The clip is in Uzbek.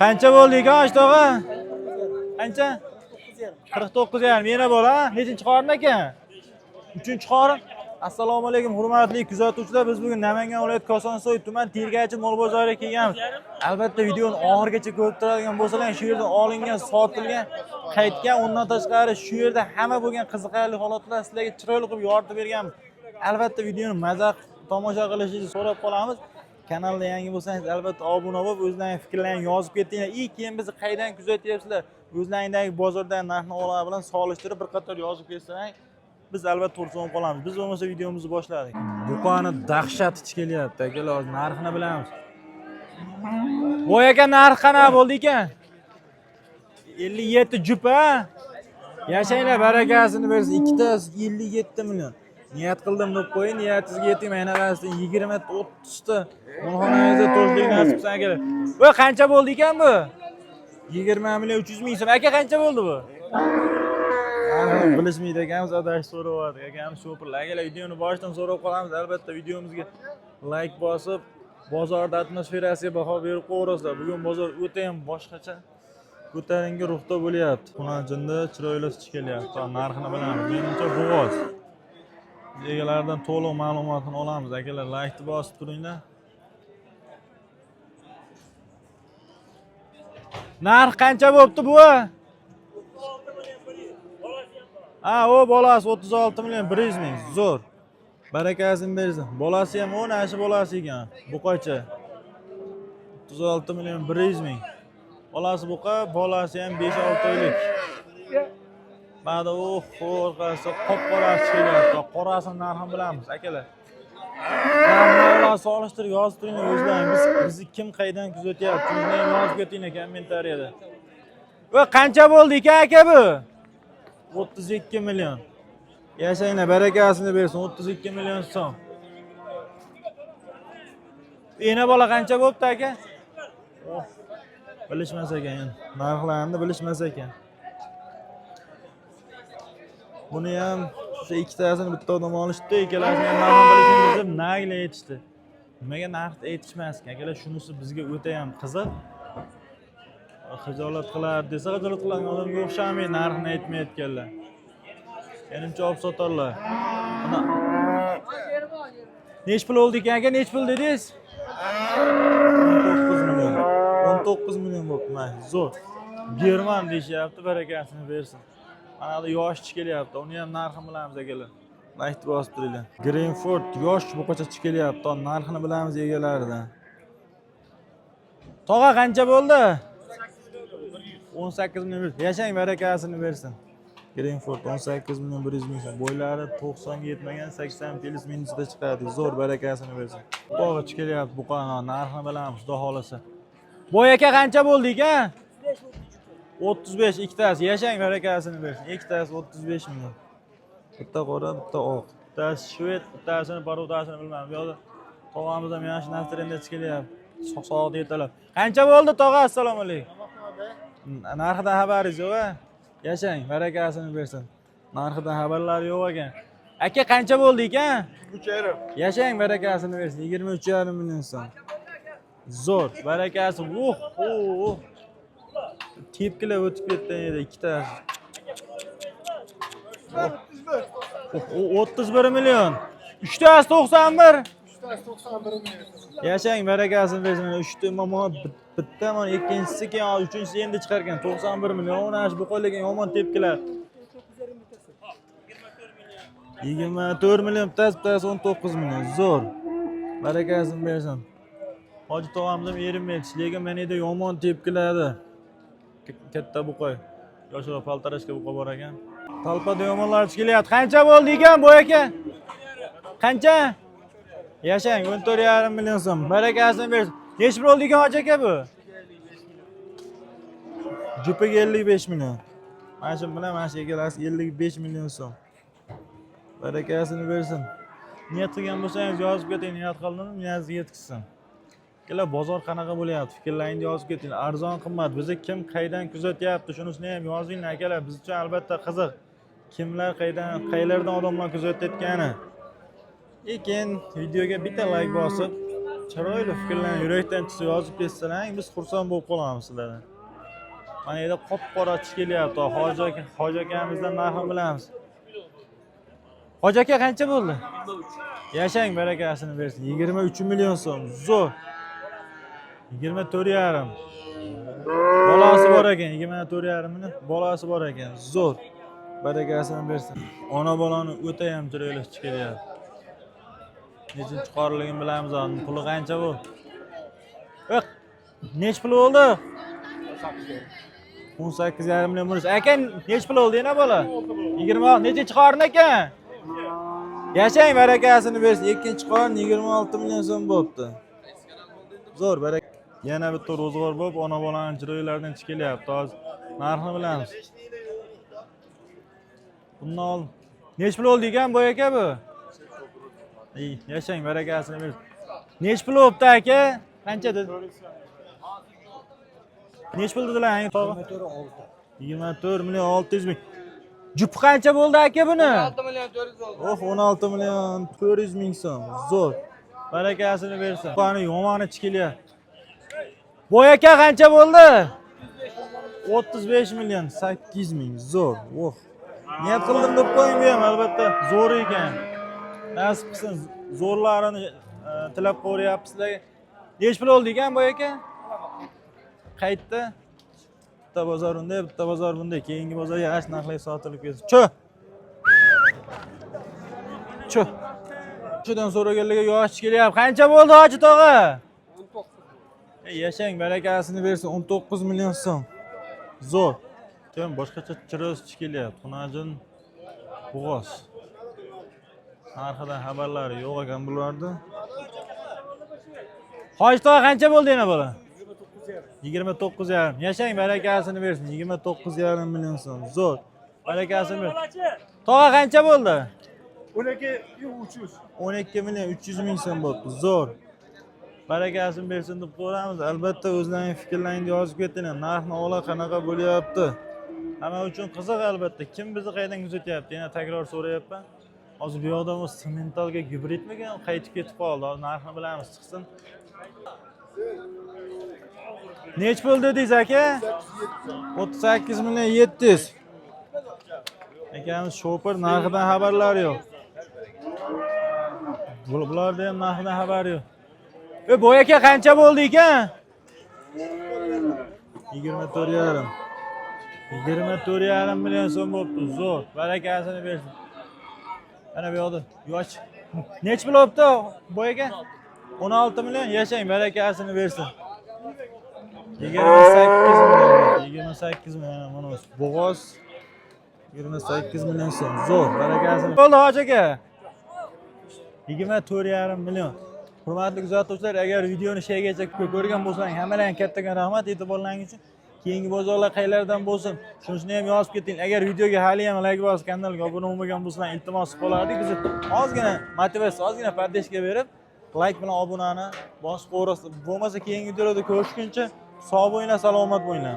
Qancha bo'ldi ekan Ashtog'a? Qancha? 49,5. Yana bor ha? Nechinchi qorin ekan? 3-chi qorin. Assalomu alaykum hurmatli kuzatuvchilar. Biz bugun Namangan viloyati Kosonsoy tuman Tergachi mol bozoriga kelganmiz. Albatta videoni oxirigacha ko'rib turadigan bo'lsalar, shu yerda olingan, sotilgan, qaytgan, undan tashqari shu yerda hamma bo'lgan qiziqarli holatlar sizlarga chiroyli qilib yoritib berganmiz. Albatta videoni mazza tomosha qilishingizni so'rab qolamiz. Kanalda yangi bo'lsangiz albatta obuna bo'lib, o'zlaringiz fikrlaringizni yozib ketinglar. Keyin bizni qaydan kuzatyapsizlar? O'zlaringdagi bozordagi narx-navolar bilan solishtirib bir qator yozib ketsang, biz albatta xursand qolamiz. Biz bo'lmasa videomizni boshladik. Buqani dahshat ichi kelyapti, akalar, narxini bilamiz. Voy aka, narx qanaqa bo'ldi ekan? 57 jupa. Yashanglar, barakasini bersin. Ikkitasi 57 million. Niyat qildim deb qo'ying, niyatingizga yeting. Mana qarasizlar 20 ta 30 ta. Xonangizda to'shlik nasib qilsin akalar. Voy qancha bo'ldi ekan bu? 20 million 300 ming so'm. Aka qancha bo'ldi bu? Bilishmaydi ekanmiz, adash so'rayapti. Akamiz sho'pirlar. Akalar, videoni boshidan so'rab qolamiz. Albatta videomizga like bosib, bozorda atmosferasiga baho berib qo'yasizlar. Bugun bozor o'ta ham boshqacha. Ko'tarinki ruhda bo'lyapti. Xonajinda chiroyli ish kelyapti. Narxini bilamiz. Menimcha bo'g'oz. Egalaridan to'liq ma'lumotni olamiz. Akalar, like bosib turinglar. Narx qancha bo'pti bu? Ha, o bolasi 36 million 100 ming. Zo'r. Barakasini bersin. Bolasi ham o nashi bolasi ekan. Buqacha. 36 million 100 ming. Bolasi buqa, bolasi ham 5-6 oylik. Ba'da qo'rqasi qop-qorasi kelyapti. Qorasini narxini bilamiz, akalar. Narxni solishtirib yozib turinglar o'zlaringiz. Bizni kim qaydan kuzatyapti? Shuni ham yozib ketinglar kommentariyada. Va qancha bo'ldi ekan aka bu? 32 million. Yashanglar, barakasini bersin. 32 million so'm. Ena bola qancha bo'pti aka? Bilishmas ekan. Narxlarni bilishmas ekan. Buni ham o'sha ikkitasini bitta odam olishdi, ikkalasini ham narxini bilishingiz deb nagla aytishdi. Nimaga narx aytishmas ekan? Akalar, shunisi bizga o'ta ham qiziq. Xijolat qilar desa, xijolat qiladigan odamga o'xshamaydi narxini aytmayotganlar. Menimcha olib sotarlar. Nech pul oldi ekan aka? Nech pul dedingiz? 19 million. 19 million bo'pti, mana zo'r. German deyapti, barakasini bersin. Mana bu yosh kelyapti. Uni ham narxini bilamiz akalar. Like bosib turinglar. Greenford yosh buqacha kelyapti. Narxini bilamiz egalaridan. Tog'a qancha bo'ldi? 18 million. Yashang, barakasini bersin. Greenford 18 million 100 ming so'm. Bo'ylari 90 ga yetmagan 80 plus minusda chiqadi. Zo'r, barakasini bersin. Tog'a kelyapti buqani, narxini bilamiz, xudo xolasa. Boy aka qancha bo'ldi ekan? 35 ikkitasi. Yashang, barakasini bersin. Ikkitasi 35 million. Bitta qora, bitta oq. Bittasi shved, bittasini parodasini bilmadim. Yo'qda tog'amiz ham yana shu narxda kelyapti. Sog'-sog' ertalab. Qancha bo'ldi tog'a? Assalomu alaykum. Narxidan xabaringiz yo'q a? Yashang, barakasini bersin. Narxidan xabarlar yo'q ekan. Aka qancha bo'ldi ekan? 3,5. Yashang, barakasini bersin. 23,5 million so'm. Zo'r, barakasi. Tepkilar o'tib ketdi edi ikkitasi. 31 million. 3tasi 91. 3tasi 91 million. Yashang, barakasini bersin. 3ta mana bitta mana ikkinchisi keyin uchinchisi endi chiqargan 91 million. Mana shu bu qo'yilgan yomon tepkilar. 24 million, bittasi 19 million. Zo'r. Barakasini bersin. Hoji tog'amiz ham erinmaydi, lekin menida yomon tepkilardi. Katta buqoy. Yoshlar paltarashga buqa bor ekan. Talpada yomonlar kelyapti. Qancha bo'ldi ekan bu aka? Qancha? Yashang, 14,5 million so'm. Barakasini bersin. Nech pul oldi ekan hoji aka bu? Jupiga 55 million. Mana shu bilan mana shu egalasi 55 million so'm. Barakasini bersin. Niyat qilgan bo'lsangiz yozib keting, niyat qildim, niyatga yetkazsin. Akalar, bozor qanaqa bo'lyapti? Fikrlaringizni yozib keting. Arzon, qimmat, bizni kim qaydan kuzatyapti? Shunisini ham yozinglar akalar. Biz uchun albatta qiziq. Kimlar qayerdan odamlar kuzatayotgani. Lekin videoga bitta like bosib, chiroyli fikrlarni yurakdan chiqib yozib ketsalar, biz xursand bo'lib qolamiz sizlardan. Mana yerda qop-qora tish kelyapti. Hoji akamizdan narxini bilamiz. Hoji aka qancha bo'ldi? 23. Yashang, barakasini bersin. 23 million so'm. Zo'r. 24,5. Bolasi bor ekan, 24,5 million. Bolasi bor ekan. Zo'r. Barakasini bersin. Ona bolani o'ta ham chiroyli tish kelyapti. Nechinchi qorligini bilamiz, puli qancha bo'ldi? Nech pul bo'ldi? 18,5 million bo'lsa. Aka, nech pul bo'ldi yana bola? 20. Nechinchi qorin ekan? Yashang, barakasini bersin. Ikkinchi qorin 26 million so'm bo'libdi. Zo'r, barak. Yana bitta ro'zg'or bo'lib, ona bolaning chiroylaridan chiqilyapti. Hozir narxini bilamiz. Bundan ol. Nech pul bo'ldi ekan bu aka bu? Yashang, barakasini bersin. Nech pul bo'libdi aka? Qancha dedi? Nech pul dedilar? 24 million 600 ming. Jupi qancha bo'ldi aka buni? 16 million 400 oldi. 16 million 400 ming so'm. Zo'r. Barakasini bersin. Qani yomoni chiqilyapti. Bu aka qancha bo'ldi? 35 million 800 ming. Zo'r. Niyat qildim deb qo'ying bu ham albatta zo'r ekan. Nasib qilsin, zo'rlarini tilab qo'yapmiz sizlarga. Nech pul oldi ekan bu aka? Qaytdi. Bitta bozor bunday, bitta bozor bunday. Keyingi bozor yaxshi narxlarga sotilib ketdi. Chu. Shudan so'raganlarga yosh kelyapti. Qancha bo'ldi hoji tog'a? 19. Yashang, barakasini bersin. 19 million so'm. Zo'r. Ham boshqacha chiroz kelyapti. Xunajin bo'g'oz. Narxidan xabarlari yo'q ekan bularda. Hoji tog'a qancha bo'ldi yana bola? 29,5. Yashang, barakasini bersin. 29,5 million so'm. Zo'r. Barakasini bersin. Tog'a qancha bo'ldi? 12 million 300 ming so'm bo'ldi. Zo'r. Barakasini bersin deb qo'yamiz. Albatta o'zlaringiz fikrlaringizni yozib ketinglar. Narx-navo qanaqa bo'lyapti? Hamma uchun qiziq albatta. Kim bizni qaydan kuzatyapti? Yana takror so'rayapman. Hozir bu yoqda sementalga gibridmikan? Qaytib ketib qoldi. Hozir narxini bilamiz, chiqsin. Nech pul dedingiz aka? 38 million 700. Akamiz shopir, narxidan xabarlari yo'q. Bularda ham narxidan xabar yo'q. Bu aka qancha bo'ldi ekan? 24,5. 24,5 million so'm bo'libdi. Zo'r. Barakasini bersin. Ana bu yoqda yosh. Nech pul bo'libdi bu aka? 16 million. Yashang, barakasini bersin. 28 million. 28 million mana bo'g'oz. 28 million so'm. Zo'r. Barakasini. Bo'ldi hoji aka. 24,5 million. Hurmatli kuzatuvchilar, agar videoni shaygacha ko'rgan bo'lsangiz, hammalarga kattakon rahmat e'tiborlaringiz uchun. Keyingi bozorlar qayerlardan bo'lsin, shuni ham yozib keting. Agar videoga hali ham like bosib, kanalga obuna bo'lmagan bo'lsangiz, iltimos qilib bizni ozgina motivatsiya, ozgina podдержка berib, like bilan obunani bosib qo'yasiz. Bo'lmasa keyingi videolarda ko'rishguncha sog' bo'linglar, salomat bo'linglar.